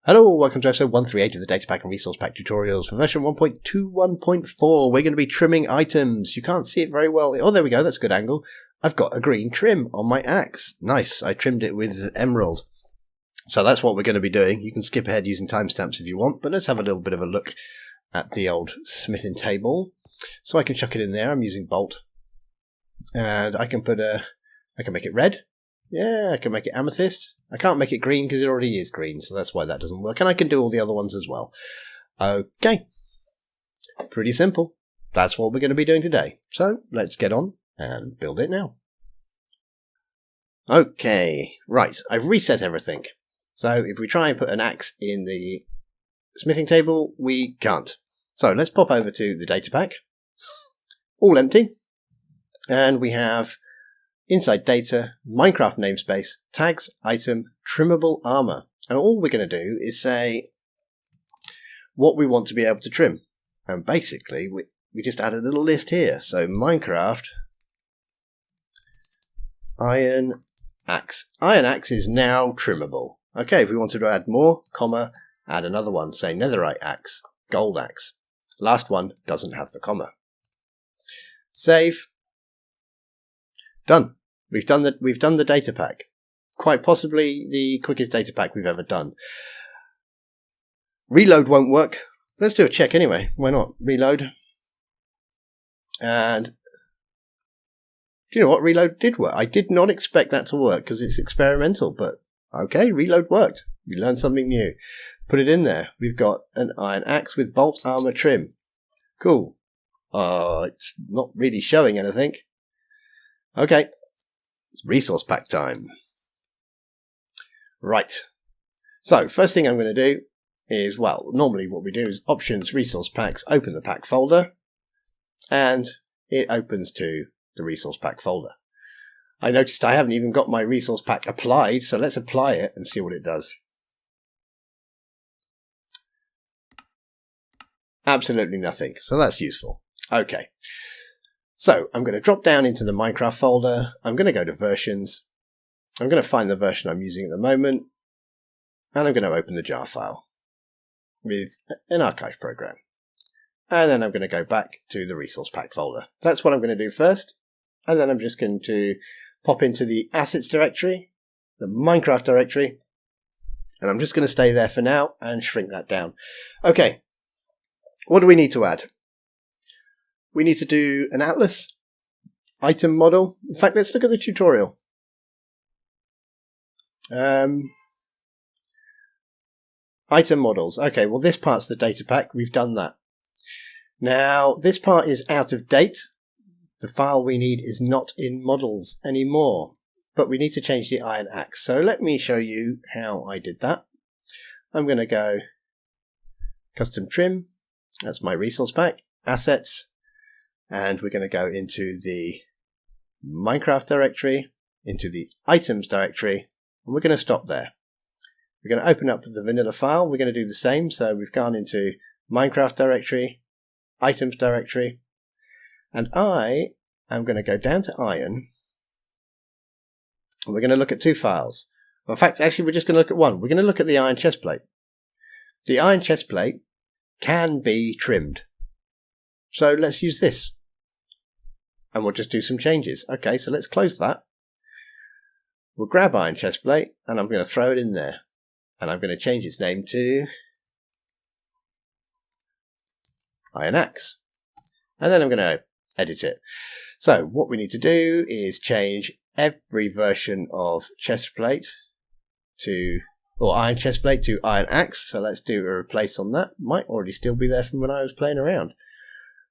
Hello, welcome to episode 138 of the Datapack and Resource Pack tutorials for version 1.21.4. We're going to be trimming items. You can't see it very well. Oh, there we go. That's a good angle. I've got a green trim on my axe. Nice. I trimmed it with emerald. So that's what we're going to be doing. You can skip ahead using timestamps if you want, but let's have a little bit of a look at the old smithing table. So I can chuck it in there. I'm using bolt. And I can make it red. Yeah, I can make it amethyst. I can't make it green because it already is green, so that's why that doesn't work. And I can do all the other ones as well. Okay. Pretty simple. That's what we're going to be doing today. So let's get on and build it now. Okay, right. I've reset everything. So if we try and put an axe in the smithing table, we can't. So let's pop over to the Datapack. All empty. And we have inside data, Minecraft namespace, tags, item, trimmable armor. And all we're going to do is say what we want to be able to trim. And basically, we just add a little list here. So Minecraft iron axe. Iron axe is now trimmable. Okay, if we wanted to add more, comma, add another one. Say netherite axe, gold axe. Last one doesn't have the comma. Save. Done. We've done the data pack. Quite possibly the quickest data pack we've ever done. Reload won't work. Let's do a check anyway. Why not? Reload. And do you know what? Reload did work. I did not expect that to work because it's experimental, but okay, reload worked. We learned something new. Put it in there. We've got an iron axe with bolt armor trim. Cool. It's not really showing anything. Okay, resource pack time. Right, so first thing I'm going to do is, well, normally what we do is options, resource packs, open the pack folder, and it opens to the resource pack folder. I noticed I haven't even got my resource pack applied, so let's apply it and see what it does. Absolutely nothing, so that's useful. Okay. So I'm going to drop down into the Minecraft folder. I'm going to go to versions. I'm going to find the version I'm using at the moment. And I'm going to open the jar file with an archive program. And then I'm going to go back to the resource pack folder. That's what I'm going to do first. And then I'm just going to pop into the assets directory, the Minecraft directory. And I'm just going to stay there for now and shrink that down. Okay. What do we need to add? We need to do an atlas, item model. In fact, let's look at the tutorial. Item models. Okay, well, this part's the data pack. We've done that. Now, this part is out of date. The file we need is not in models anymore, but we need to change the iron axe. So let me show you how I did that. I'm going to go custom trim. That's my resource pack. Assets. And we're going to go into the Minecraft directory, into the items directory, and we're going to stop there. We're going to open up the vanilla file. We're going to do the same. So we've gone into Minecraft directory, items directory, and I am going to go down to iron, and we're going to look at two files. Well, in fact, actually, we're just going to look at one. We're going to look at the iron chest plate. The iron chest plate can be trimmed. So let's use this. And we'll just do some changes. Okay, so let's close that. We'll grab iron chest plate and I'm going to throw it in there. And I'm going to change its name to iron axe. And then I'm going to edit it. So what we need to do is change every version of chest plate to, or iron chest plate to iron axe. So let's do a replace on that. Might already still be there from when I was playing around.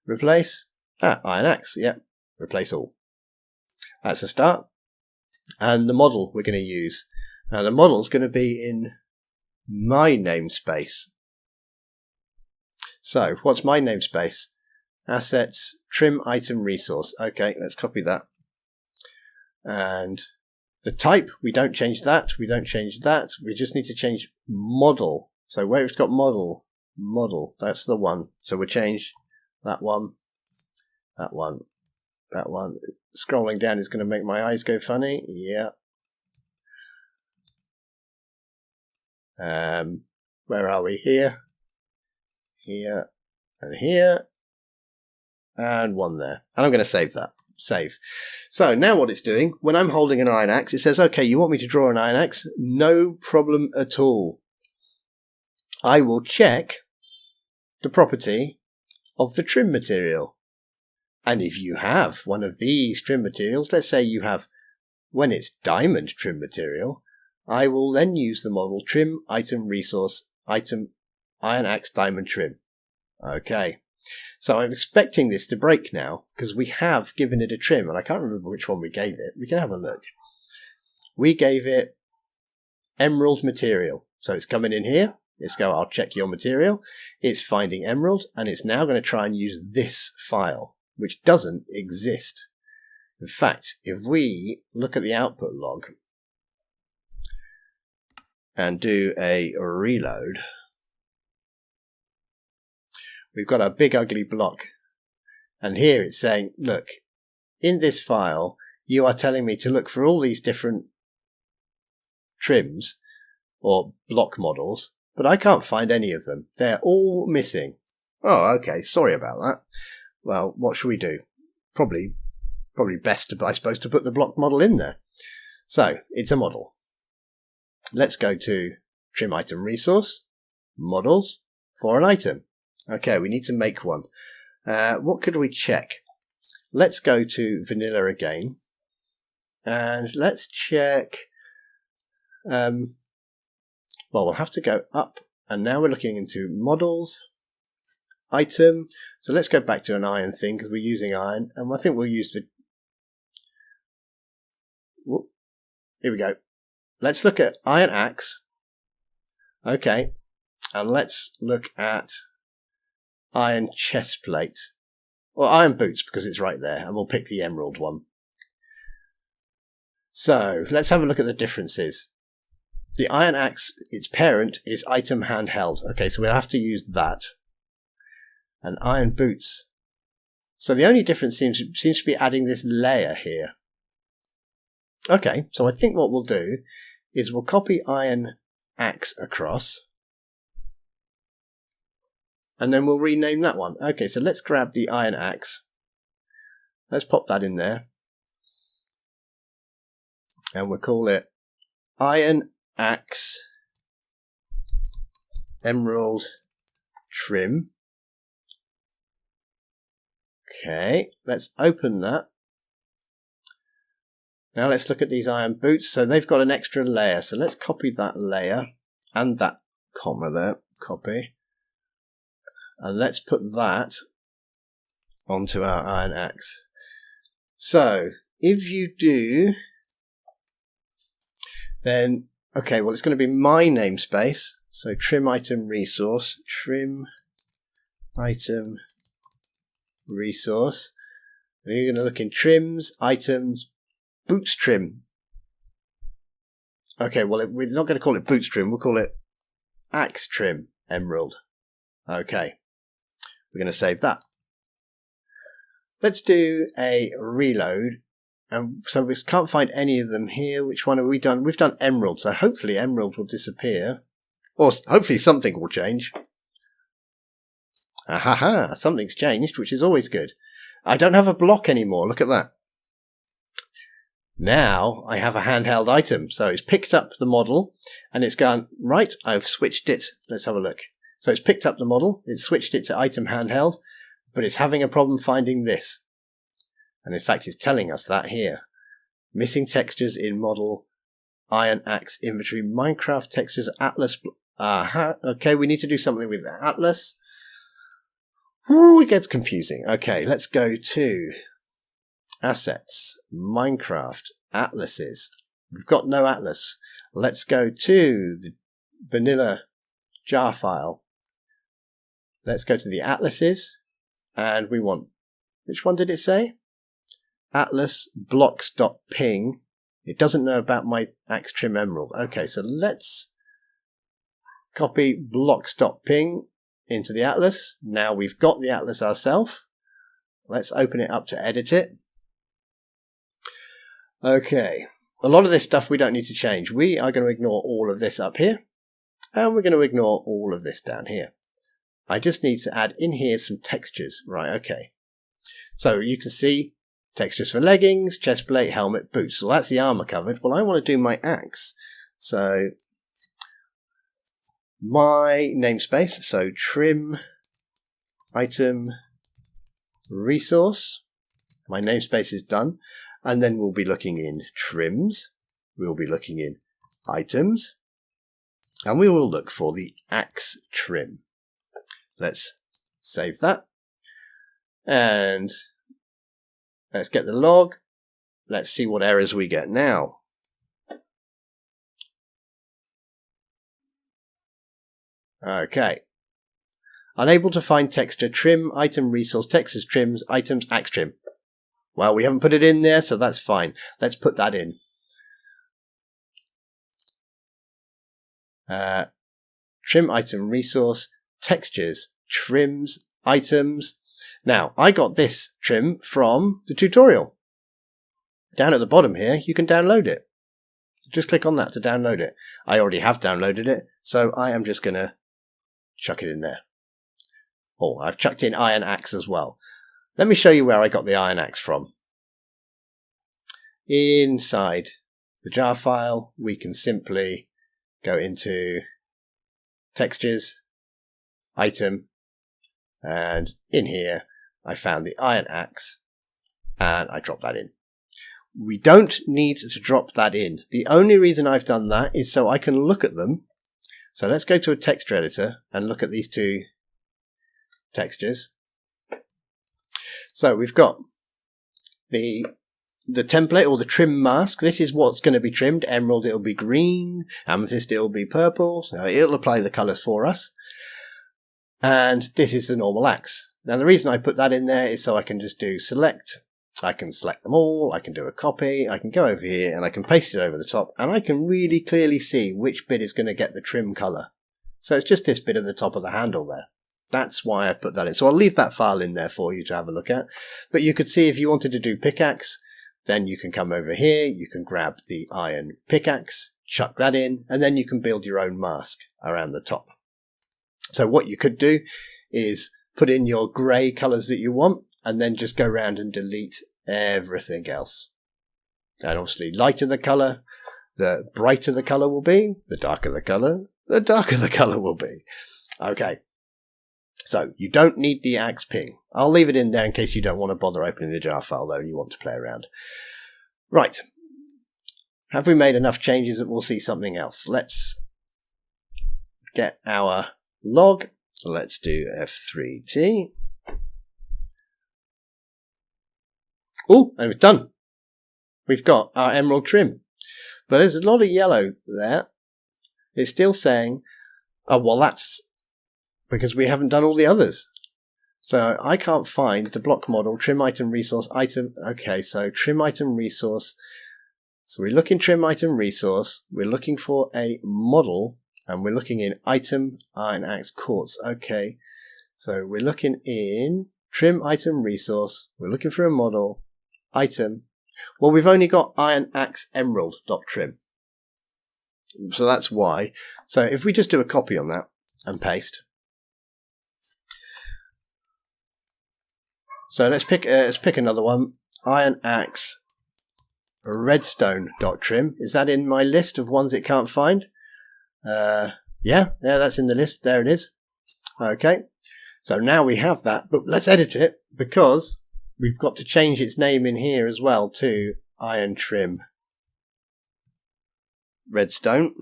Replace. Iron axe. Yep. Replace all. That's a start. And the model we're going to use. Now the model is going to be in my namespace. So what's my namespace? Assets, trim item resource. Okay, let's copy that. And the type, we don't change that. We don't change that. We just need to change model. So where it's got model, that's the one. So we'll change that one, that one, that one. Scrolling down is going to make my eyes go funny. Yeah. Where are we? Here, here, and here, and one there. And I'm going to save that. Save. So now what it's doing, when I'm holding an iron axe, it says, okay, you want me to draw an iron axe? No problem at all. I will check the property of the trim material. And if you have one of these trim materials, let's say you have, when it's diamond trim material, I will then use the model trim item resource item iron axe diamond trim. Okay. So I'm expecting this to break now because we have given it a trim and I can't remember which one we gave it. We can have a look. We gave it emerald material. So it's coming in here. Let's go, I'll check your material. It's finding emerald and it's now going to try and use this file, which doesn't exist. In fact, if we look at the output log and do a reload, we've got a big ugly block. And here it's saying, look, in this file, you are telling me to look for all these different trims or block models, but I can't find any of them. They're all missing. Oh, okay. Sorry about that. Well, what should we do? Probably best, I suppose, to put the block model in there. So it's a model. Let's go to trim item resource, models for an item. Okay, we need to make one. What could we check? Let's go to vanilla again. And let's check. Well, we'll have to go up. And now we're looking into models, item. So let's go back to an iron thing because we're using iron. And I think we'll use the... Whoop. Here we go. Let's look at iron axe. Okay. And let's look at iron chest plate. Or iron boots because it's right there. And we'll pick the emerald one. So let's have a look at the differences. The iron axe, its parent, is item handheld. Okay, so we'll have to use that. And iron boots. So the only difference seems to be adding this layer here. Okay, so I think what we'll do is we'll copy iron axe across. And then we'll rename that one. Okay, so let's grab the iron axe. Let's pop that in there. And we'll call it iron axe emerald trim. Okay, let's open that. Now let's look at these iron boots. So they've got an extra layer. So let's copy that layer and that comma there. Copy. And let's put that onto our iron axe. So if you do, then okay, well, it's going to be my namespace. So trim item resource, trim item resource. And you're going to look in trims, items, boots trim. Okay, well, we're not going to call it boots trim. We'll call it axe trim emerald. Okay, we're going to save that. Let's do a reload. And so we can't find any of them here. Which one have we done? We've done emerald. So hopefully emerald will disappear. Or hopefully something will change. Ahaha, something's changed, which is always good. I don't have a block anymore. Look at that. Now I have a handheld item. So it's picked up the model and it's gone, right, I've switched it. Let's have a look. So it's picked up the model. It's switched it to item handheld, but it's having a problem finding this. And in fact, it's telling us that here. Missing textures in model, iron axe inventory, Minecraft textures, Atlas. Okay, we need to do something with Atlas. Ooh, it gets confusing. Okay, let's go to assets, Minecraft, atlases. We've got no atlas. Let's go to the vanilla jar file. Let's go to the atlases. And we want, which one did it say? Atlas blocks.ping. It doesn't know about my axe trim emerald. Okay, so let's copy blocks.ping into the atlas. Now we've got the atlas ourselves. Let's open it up to edit it. Okay, a lot of this stuff we don't need to change. We are going to ignore all of this up here. And we're going to ignore all of this down here. I just need to add in here some textures. Right, okay. So you can see textures for leggings, chest plate, helmet, boots. So that's the armor covered. Well, I want to do my axe. So my namespace, so trim item resource. My namespace is done. And then we'll be looking in trims. We'll be looking in items. And we will look for the axe trim. Let's save that. And let's get the log. Let's see what errors we get now. Okay. Unable to find texture, trim, item, resource, textures, trims, items, axe trim. Well, we haven't put it in there, so that's fine. Let's put that in. Trim, item, resource, textures, trims, items. Now, I got this trim from the tutorial. Down at the bottom here, you can download it. Just click on that to download it. I already have downloaded it, so I am just going to chuck it in there. Oh, I've chucked in iron axe as well. Let me show you where I got the iron axe from. Inside the jar file, we can simply go into textures, item, and in here I found the iron axe and I dropped that in. We don't need to drop that in. The only reason I've done that is so I can look at them. So let's go to a texture editor and look at these two textures. So we've got the template or the trim mask. This is what's going to be trimmed. Emerald, it'll be green. Amethyst, it'll be purple. So it'll apply the colours for us. And this is the normal axe. Now the reason I put that in there is so I can just do select. I can select them all. I can do a copy. I can go over here and I can paste it over the top. And I can really clearly see which bit is going to get the trim colour. So it's just this bit at the top of the handle there. That's why I put that in. So I'll leave that file in there for you to have a look at. But you could see if you wanted to do pickaxe, then you can come over here. You can grab the iron pickaxe, chuck that in, and then you can build your own mask around the top. So what you could do is put in your grey colours that you want, and then just go around and delete everything else. And obviously, lighter the colour, the brighter the colour will be. The darker the colour, the darker the colour will be. Okay. So you don't need the axe ping. I'll leave it in there in case you don't want to bother opening the jar file though and you want to play around. Right. Have we made enough changes that we'll see something else? Let's get our log. Let's do F3T. Oh, and it's done. We've got our emerald trim. But there's a lot of yellow there. It's still saying, oh, well, that's because we haven't done all the others. So I can't find the block model, trim item resource, item. Okay, so trim item resource. So we look in trim item resource. We're looking for a model and we're looking in item iron axe quartz. Okay, so we're looking in trim item resource. We're looking for a model, item. Well, we've only got iron axe emerald dot trim. So that's why. So if we just do a copy on that and paste. So let's pick another one. Iron axe redstone dot trim. Is that in my list of ones it can't find? Yeah, that's in the list. There it is. Okay. So now we have that, but let's edit it because we've got to change its name in here as well to iron trim redstone.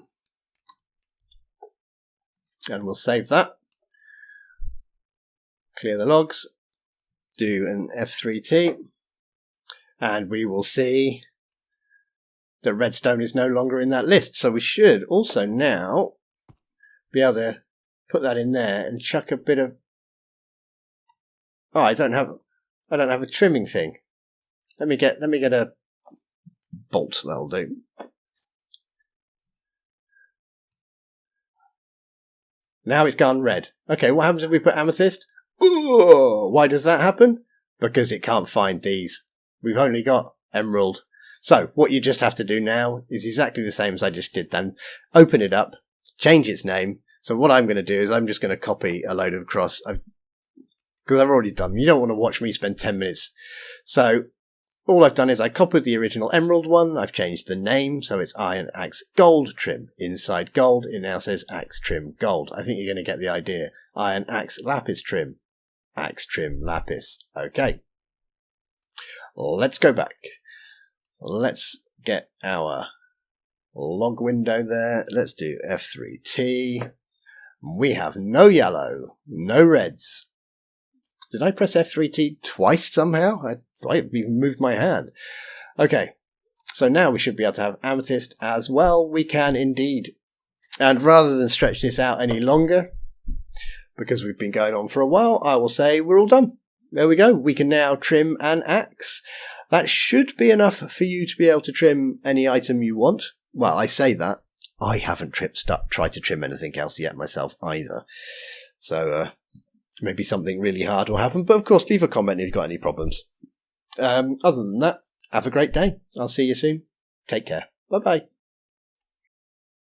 And we'll save that. Clear the logs. Do an F3T. And we will see that redstone is no longer in that list. So we should also now be able to put that in there and chuck a bit of... Oh, I don't have a trimming thing. Let me get a bolt. That'll do. Now it's gone red. Okay, what happens if we put amethyst? Ooh, why does that happen? Because it can't find these. We've only got emerald. So what you just have to do now is exactly the same as I just did then. Open it up, change its name. So what I'm going to do is I'm just going to copy a load of across, because I've already done. You don't want to watch me spend 10 minutes. So all I've done is I copied the original emerald one. I've changed the name. So it's iron axe gold trim. Inside gold, it now says axe trim gold. I think you're going to get the idea. Iron axe lapis trim. Axe trim lapis. Okay. Let's go back. Let's get our log window there. Let's do F3T. We have no yellow, no reds. Did I press F3T twice somehow? I thought I even moved my hand. Okay, so now we should be able to have amethyst as well. We can indeed. And rather than stretch this out any longer, because we've been going on for a while, I will say we're all done. There we go. We can now trim an axe. That should be enough for you to be able to trim any item you want. Well, I say that. I haven't tried to trim anything else yet myself either. So maybe something really hard will happen. But of course, leave a comment if you've got any problems. Other than that, have a great day. I'll see you soon. Take care. Bye-bye.